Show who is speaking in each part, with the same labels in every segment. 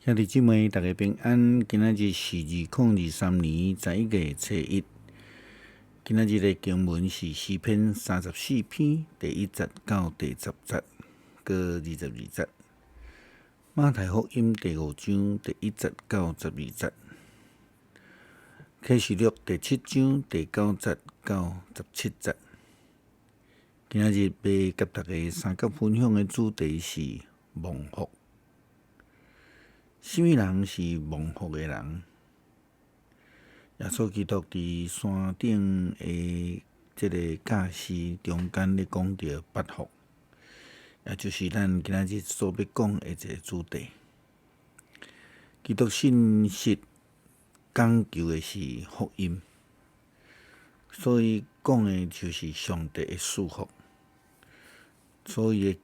Speaker 1: 兄弟姊妹，大家平安。今仔日是2023年11月初1。今仔日的经文是诗篇34篇第1节到第10节，搁22节。马太福音第5章第1节到12节。启示录第7章第9节到17节。今仔日要甲大家三角分享的主题是蒙福。什么人是蒙福的人？耶稣基督伫山顶的这个教示中间咧讲到8福，也就是咱今仔日所要讲的一个主题。基督信息讲究的是福音，所以讲的就是上帝的赐福。所以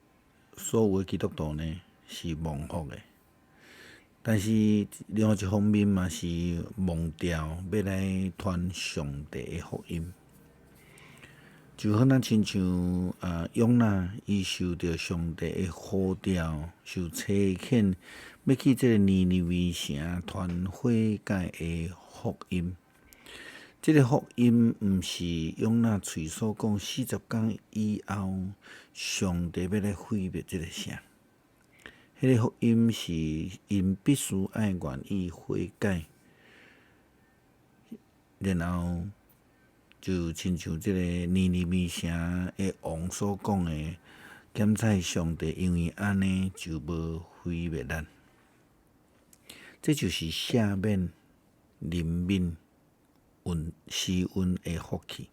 Speaker 1: 所有的基督徒呢是蒙福的。但是另外一方面嘛是蒙调要来传上帝的福音，就好咱亲像约拿伊受到上帝的呼召，受差遣要去这个尼尼微城传悔改的福音。这个福音毋是约拿嘴所讲40天以后，上帝要来毁灭这个城。迄个福音是因必须爱愿意悔改，然后就亲像这个尼尼微城的王所讲的，检采上帝，因为安尼就无毁灭咱。这就是赦免、怜悯、施恩的福气。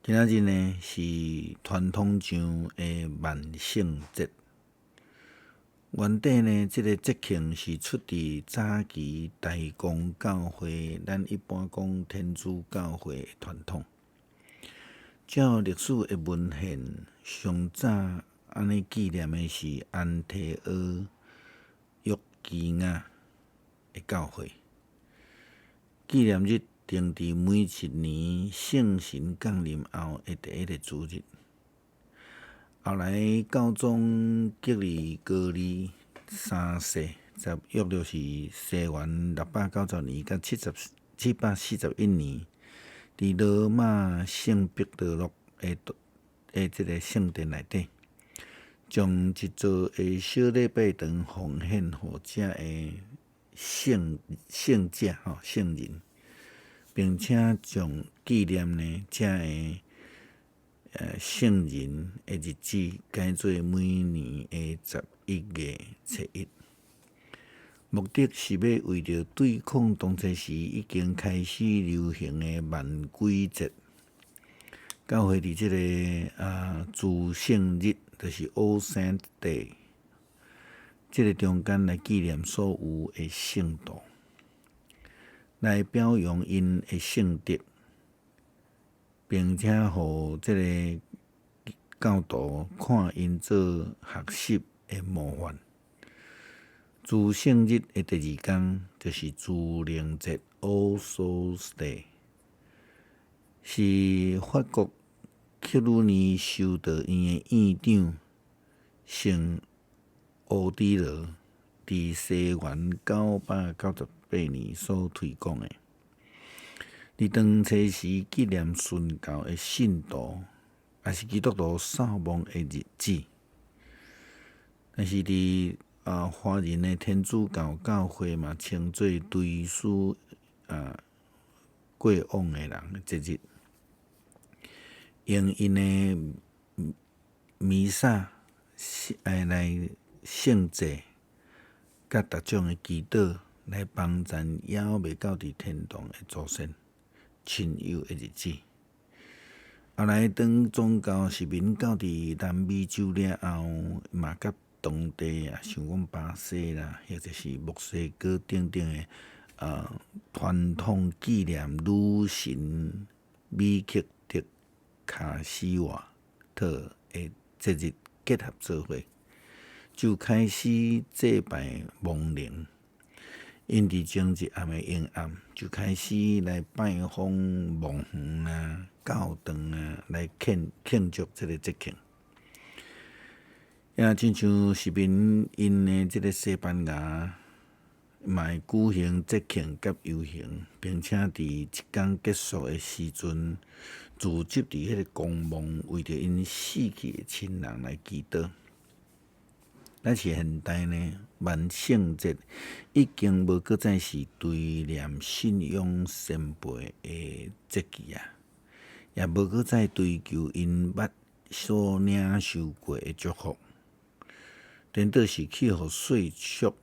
Speaker 1: 今仔日呢是传统上的万圣节。原底呢，这个节庆是出自早期大公教会，咱一般讲天主教会的传统。照历史的文献，上早安尼纪念的是安提阿约基亚的教会。纪念日定伫每一年圣神降临后的第一个主日。后来教宗吉利高利3世，约略是西元690年到741年，伫罗马圣彼得罗的这个圣殿内底，将一座的小礼拜堂奉献予这的圣者圣人，并且将纪念呢这的圣人的日子改做每年的11月初1，目的是要为着对抗当初时已经开始流行的万鬼节。教会伫这个诸圣日，就是 All Saints Day， 这个中间来纪念所有的圣徒，来表扬因的圣德。并且互这个教徒看因做学习的模范。诸圣日的第2天就是诸灵节 All Souls Day， 是法国克鲁尼修道院的院长圣欧迪罗伫西元998年所推广的。伫当初时纪念殉教的信徒，也是基督徒扫墓的日子。但是伫华人的天主教教会嘛，称作追思过往的人的节日，用因的弥撒来圣祭，甲逐种的祈祷来帮赞还未到伫天堂的祖先亲友的日子。后来当宗教是民教伫南美洲了后，嘛甲当地像讲巴西啦，或者是墨西哥等等的传统纪念女神米克特卡西瓦特的节日结合做伙，就开始祭拜亡灵。因伫前一暗的阴暗，就开始来拜访墓园教堂来庆祝这个节庆。亲像市民因的即个西班牙，嘛会举行节庆甲游行，并且伫一天结束的时阵，聚集伫迄个公墓，为着因死去的亲人来祈祷。但是现代呢，万圣节已经无搁再是对念信仰先辈的节期啊，也无搁再追求因捌所领受过的祝福，颠倒是去互世俗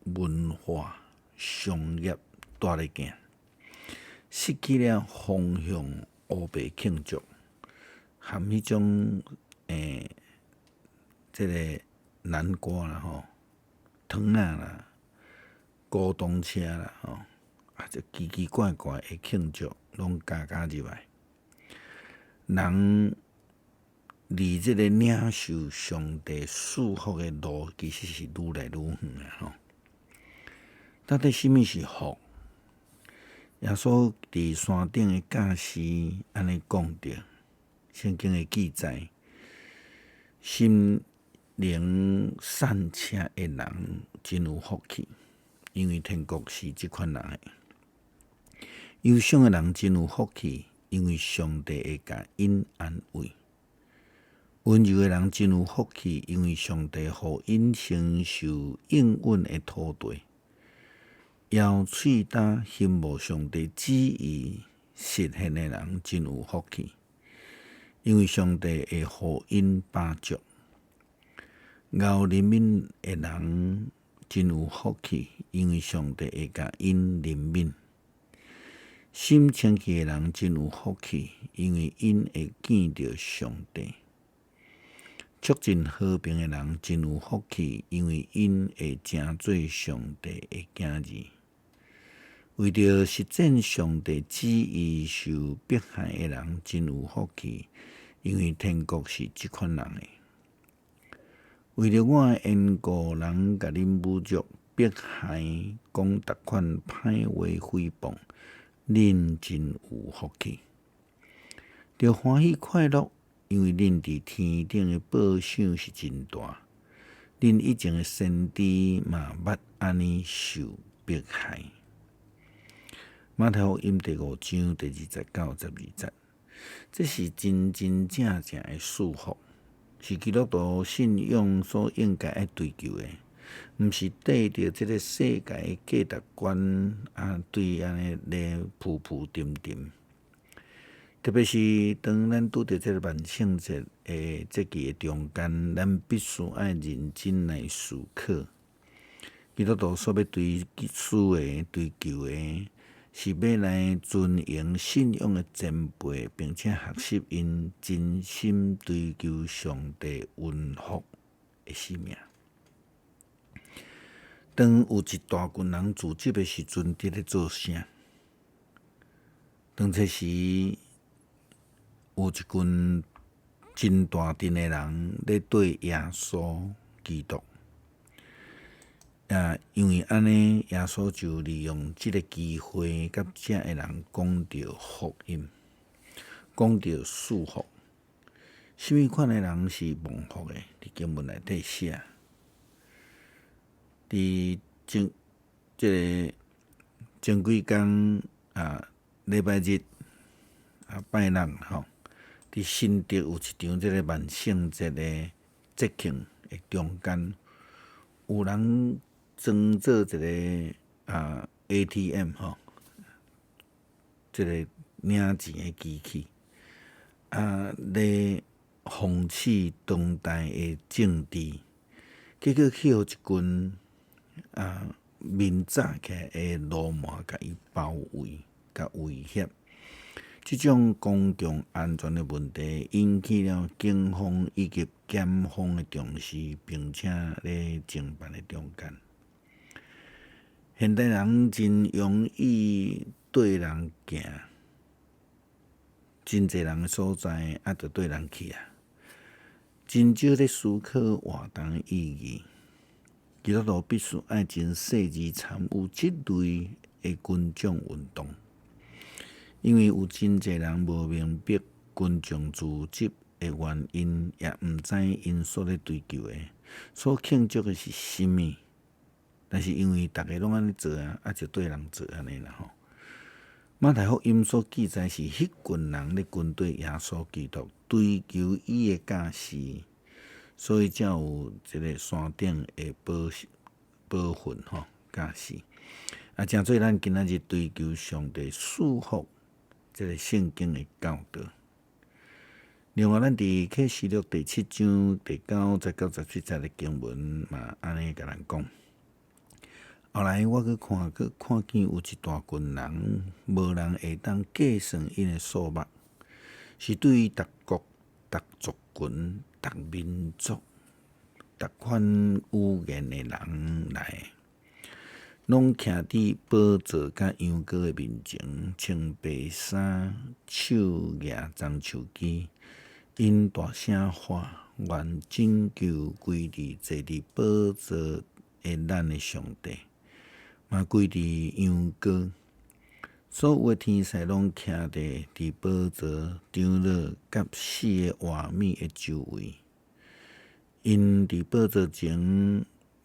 Speaker 1: 文化商业带咧行，失去了方向乌白庆祝，含迄种即个南瓜啦吼、糖仔啦、古董车啦吼，这奇奇怪怪的庆祝，拢加入来，人离即个领受上帝祝福的路，其实是愈来愈远啊！吼，到底什么是福？耶稣伫山顶的教示安尼讲着，圣经的记载，心灵善车的人真有福气，因为天国是即款人的；忧伤的人真有福气，因为上帝会甲因安慰；温柔的人真有福气，因为上帝互因承受应允的土地。咬喙焦信无上帝旨意实现的人真有福气，因为上帝会互因帮助。熬怜悯的人真有福气，因为上帝会甲因怜悯。心清气的人真有福气，因为因会见到上帝。促进和平的人真有福气，因为因会成做上帝的囝儿。为着实践上帝旨意受迫害的人真有福气，因为天国是即款人的。为着我的缘故，人甲恁侮辱、迫害，讲逐款歹话诽谤，恁真有福气。着欢喜快乐，因为恁伫天顶的报赏是真大。恁以前的先知嘛捌安尼受迫害。马太福音第5章第29、32节，这是真真正正的祝福，是基督徒信仰所应该要追求的，毋是缀着这个世界的价值观对安尼咧浮浮沉沉。特别是当咱拄着这个万圣节的节期的中间，咱必须要认真来思考，基督徒所要追求的，是要来遵行信仰的前辈，并且学习因真心追求上帝恩福的生命。当有一大群人聚集的时阵，伫咧做啥？当这时有一群真大阵的人咧对耶稣基督。因为安尼，耶稣就利用这个机会，甲这个人讲着福音，讲着祝福。什么款的人是蒙福的？伫经文内底写，伫这个前几天礼拜日拜六吼，伫新竹有一场这个万圣节的节庆的中间，有人装做一个ATM 吼，这个领钱的机器咧讽刺当代的政治，结果去互一群面早起来的罗马甲伊包围、甲威胁。这种公共安全的问题引起了警方以及检方的重视，并且咧侦办的中间。现代人真容易对人行，真侪人的所在就对人去啊，真少咧思考活动的意义。基督徒必须爱真细致参与这类的群众运动，因为有真侪人无明白群众组织的的原因，也毋知因所咧追求的、所庆祝的是甚物。但是因为大家拢安尼做啊，就对人做安尼啦吼。马太福音所记载是迄群人咧跟对耶稣基督，追求伊的教示，所以才有一个山顶的宝训吼教示。诚做咱今仔日追求上帝束缚这个圣经的教导。另外，咱伫启示录第7章第9节到17节的经文嘛，安尼甲咱讲。后来我去看见有一大群人，无人会当计算因的数目，是对于逐国、逐族群、逐民族、逐款语言的人来，拢徛伫宝座甲羊羔的面前，穿白衫，手举棕树枝，因大声喊，愿拯救归伫坐伫宝座的咱的上帝。嘛归伫羊羔，所有的天使拢徛伫宝座、长老甲4个活物的周围，因伫宝座前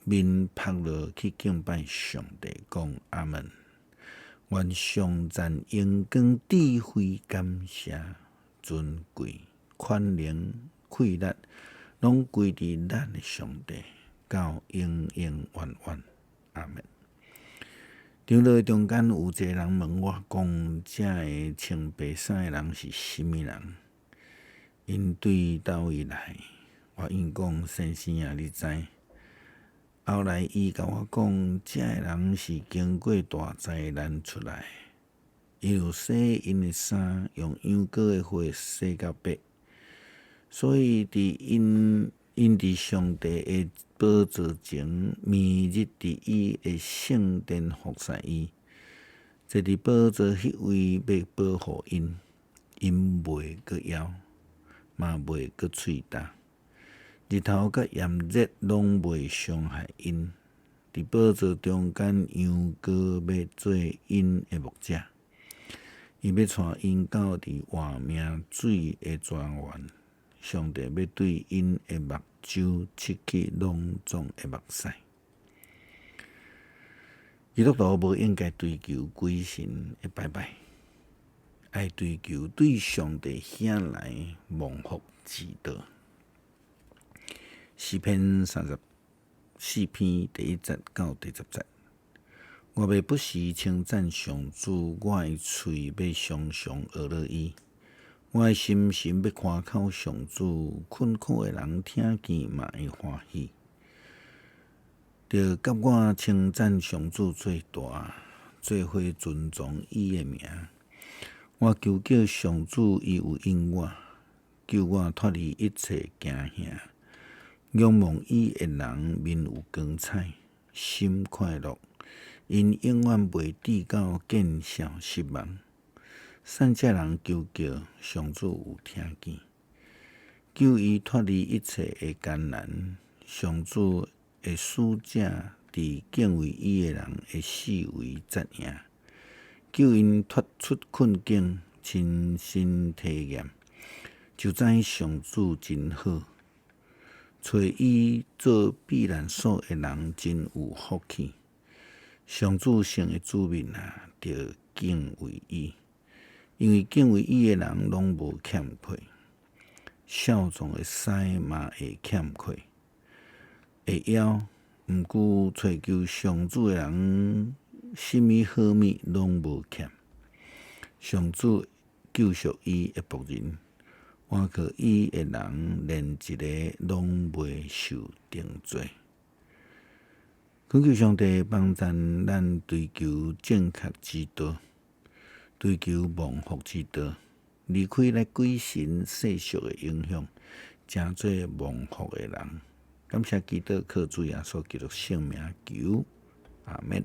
Speaker 1: 面趴落去敬拜上帝，讲阿门。愿上赞、荣光、智慧、感谢、尊贵、权能、气力，拢归伫咱的上帝，到永永远远，阿门。长老中间有一个人问我讲：这个穿白衫的人是甚物人？因对倒位来，我应讲：先生啊，你知？后来伊甲我讲：这个人是经过大灾难出来，伊有洗因的衫，用羊羔的血洗到白，所以因伫上帝的宝座前，明日伫伊的圣殿服侍伊，坐伫宝座迄位要保护因，因袂阁枵，嘛袂阁喙焦，日头甲炎热拢袂伤害因。伫宝座中间，羊羔要做因的牧者，伊要带因到伫活命水的泉源。上帝要对因的目睭拭去拢总的目屎。基督徒无应该追求鬼神的拜拜，爱追求对上帝显来蒙福之道。诗篇34篇第1节到第10节。我要不时称赞上主，我的嘴要常常学乐伊。我的心神要夸口上主，困苦的人听见嘛会欢喜。着甲我称赞上主最大，做伙尊崇伊的名。我求叫上主，伊有应我，救我脱离一切惊吓。仰望伊的人面有光彩，心快乐，因永远袂抵到见笑失望。善这人求叫上主有听见，救伊脱离一切的艰难。上主的使者伫敬畏伊的人的四围扎营，救因脱出困境，亲身体验，就知上主真好。找伊做避难所的人真有福气。上主圣的子民啊，着敬畏伊。因为敬畏伊的人拢无欠亏，少壮的屎嘛会欠亏，会枵。毋过找求上主的人，甚物好物拢无欠。上主救赎伊的仆人，换靠伊的人，连一个拢袂受定罪。恳求上帝帮助咱追求正确之道。追求蒙福之道，离开咧鬼神世俗的影响，成做蒙福的人。感谢基督靠主耶稣基督圣名求，阿门。